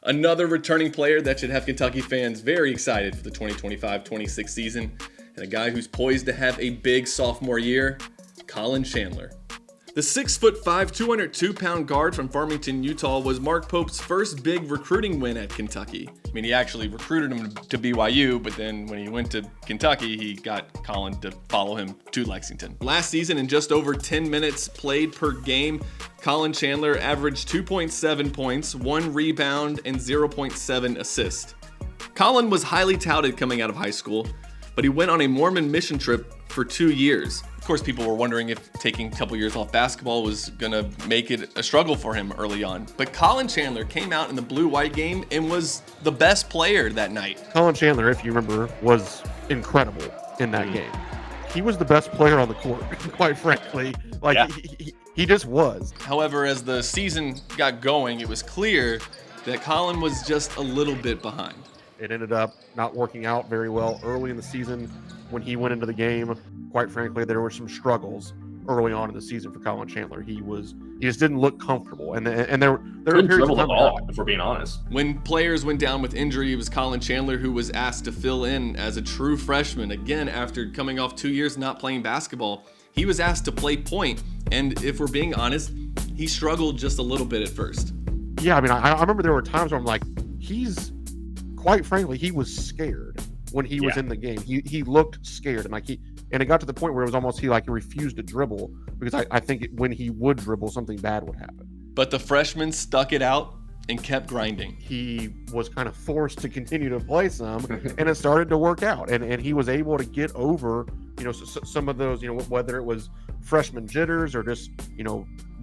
Another returning player that should have Kentucky fans very excited for the 2025-26 season, and a guy who's poised to have a big sophomore year, Collin Chandler. The 6'5", 202-pound guard from Farmington, Utah was Mark Pope's first big recruiting win at Kentucky. I mean, he actually recruited him to BYU, but then when he went to Kentucky, he got Colin to follow him to Lexington. Last season, in just over 10 minutes played per game, Collin Chandler averaged 2.7 points, 1 rebound, and 0.7 assists. Colin was highly touted coming out of high school, but he went on a Mormon mission trip for 2 years. Of course, people were wondering if taking a couple years off basketball was going to make it a struggle for him early on. But Collin Chandler came out in the blue-white game and was the best player that night. Collin Chandler, if you remember, was incredible in that game. He was the best player on the court, quite frankly. He just was. However, as the season got going, it was clear that Colin was just a little bit behind. It ended up not working out very well early in the season when he went into the game. Quite frankly, there were some struggles early on in the season for Collin Chandler. He just didn't look comfortable, and there were periods of time the ball, if we're being honest. When players went down with injury, it was Collin Chandler who was asked to fill in as a true freshman. Again, after coming off 2 years not playing basketball, he was asked to play point, and if we're being honest, he struggled just a little bit at first. Yeah, I mean, I remember there were times where I'm like, quite frankly, he was scared when he was in the game. He looked scared, and it got to the point where it was almost he refused to dribble because I think when he would dribble, something bad would happen. But the freshman stuck it out and kept grinding. He was kind of forced to continue to play some, and it started to work out. And he was able to get over, some of those, whether it was freshman jitters or just,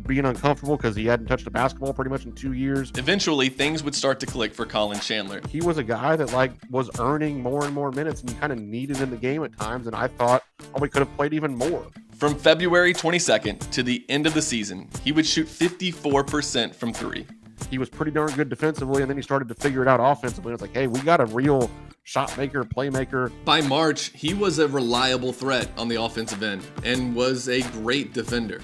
being uncomfortable because he hadn't touched a basketball pretty much in 2 years. Eventually, things would start to click for Collin Chandler. He was a guy that was earning more and more minutes and kind of needed in the game at times, and I thought probably could have played even more. From February 22nd to the end of the season, he would shoot 54% from three. He was pretty darn good defensively, and then he started to figure it out offensively. It's like, hey, we got a real shot maker, playmaker. By March, he was a reliable threat on the offensive end and was a great defender.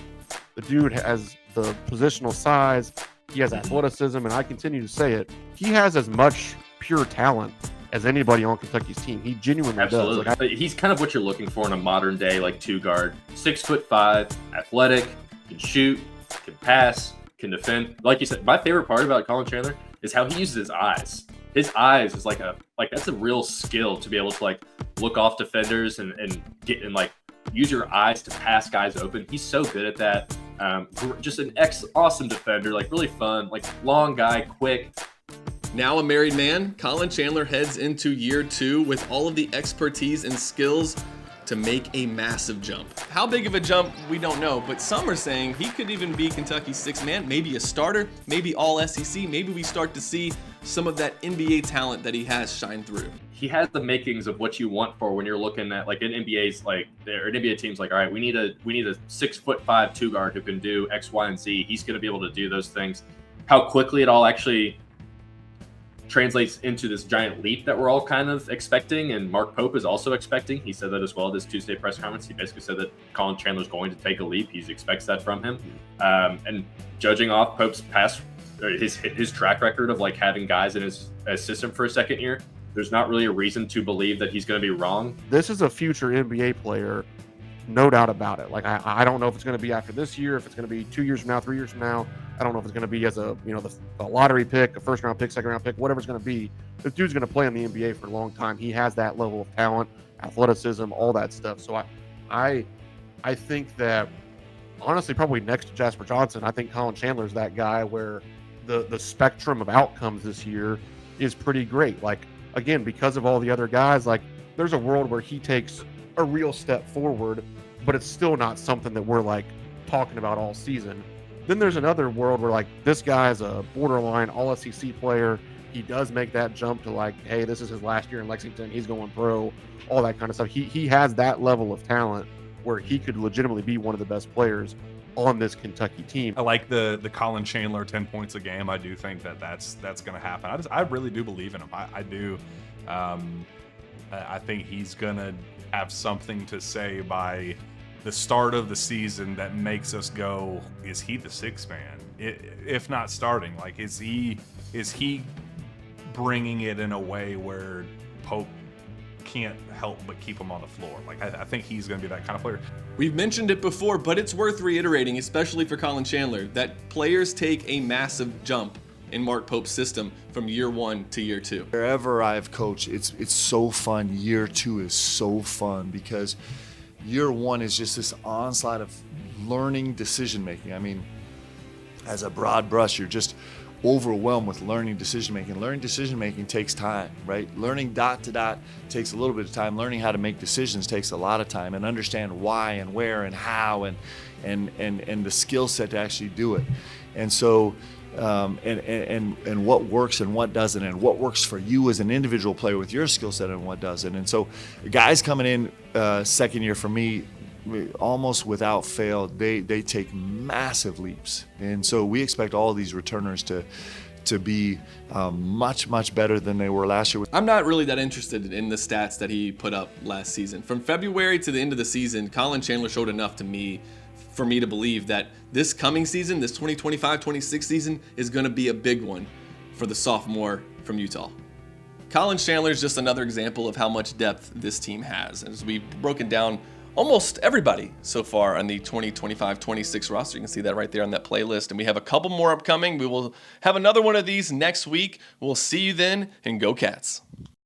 The dude has the positional size, he has athleticism, and I continue to say it, he has as much pure talent as anybody on Kentucky's team. He genuinely does. He's kind of what you're looking for in a modern day, two guard. 6'5", athletic, can shoot, can pass, can defend. Like you said, my favorite part about Collin Chandler is how he uses his eyes. His eyes is that's a real skill to be able to look off defenders and use your eyes to pass guys open. He's so good at that. Just an awesome defender, really fun, long guy, quick. Now a married man, Collin Chandler heads into year 2 with all of the expertise and skills to make a massive jump. How big of a jump, we don't know, but some are saying he could even be Kentucky's sixth man, maybe a starter, maybe all SEC. Maybe we start to see some of that NBA talent that he has shine through. He has the makings of what you want for when you're looking at an NBA's or an NBA team's all right, we need a 6'5" two guard who can do X, Y, and Z. He's going to be able to do those things. How quickly it all actually translates into this giant leap that we're all kind of expecting, and Mark Pope is also expecting. He said that as well at his Tuesday press conference. He basically said that Collin Chandler's going to take a leap. He expects that from him. And judging off Pope's past, his track record of having guys in his system for a second year, there's not really a reason to believe that he's going to be wrong. This is a future NBA player, no doubt about it. I don't know if it's going to be after this year, if it's going to be 2 years from now, 3 years from now. I don't know if it's going to be as a lottery pick, a first round pick, second round pick, whatever it's going to be. This dude's going to play in the NBA for a long time. He has that level of talent, athleticism, all that stuff. So I think that honestly, probably next to Jasper Johnson, I think Collin Chandler's that guy where the spectrum of outcomes this year is pretty great. Again, because of all the other guys, there's a world where he takes a real step forward, but it's still not something that we're talking about all season. Then there's another world where this guy's a borderline all SEC player. He does make that jump to hey, this is his last year in Lexington. He's going pro, all that kind of stuff. He has that level of talent where he could legitimately be one of the best players on this Kentucky team. I like the Collin Chandler 10 points a game. I do think that's going to happen. I really do believe in him. I do. I think he's going to have something to say by the start of the season that makes us go, is he the sixth man? If not starting, is he bringing it in a way where Pope can't help but keep him on the floor. Like I think he's going to be that kind of player. We've mentioned it before, but it's worth reiterating, especially for Colin Chandler, that players take a massive jump in Mark Pope's system from year 1 to year 2. Wherever I've coached, it's so fun. Year 2 is so fun because year 1 is just this onslaught of learning decision making. I mean, as a broad brush, you're just overwhelmed with learning decision making. Learning decision making takes time, right? Learning dot to dot takes a little bit of time. Learning how to make decisions takes a lot of time, and understand why and where and how and the skill set to actually do it. And so and what works and what doesn't, and what works for you as an individual player with your skill set and what doesn't. And so guys coming in second year for me, almost without fail, they take massive leaps. And so we expect all of these returners to be much better than they were last year. I'm not really that interested in the stats that he put up last season. From February to the end of the season, Colin Chandler showed enough for me to believe that this coming season, this 2025-26 season, is going to be a big one for the sophomore from Utah. Colin Chandler is just another example of how much depth this team has. As we've broken down almost everybody so far on the 2025-26 roster. You can see that right there on that playlist. And we have a couple more upcoming. We will have another one of these next week. We'll see you then, and go Cats.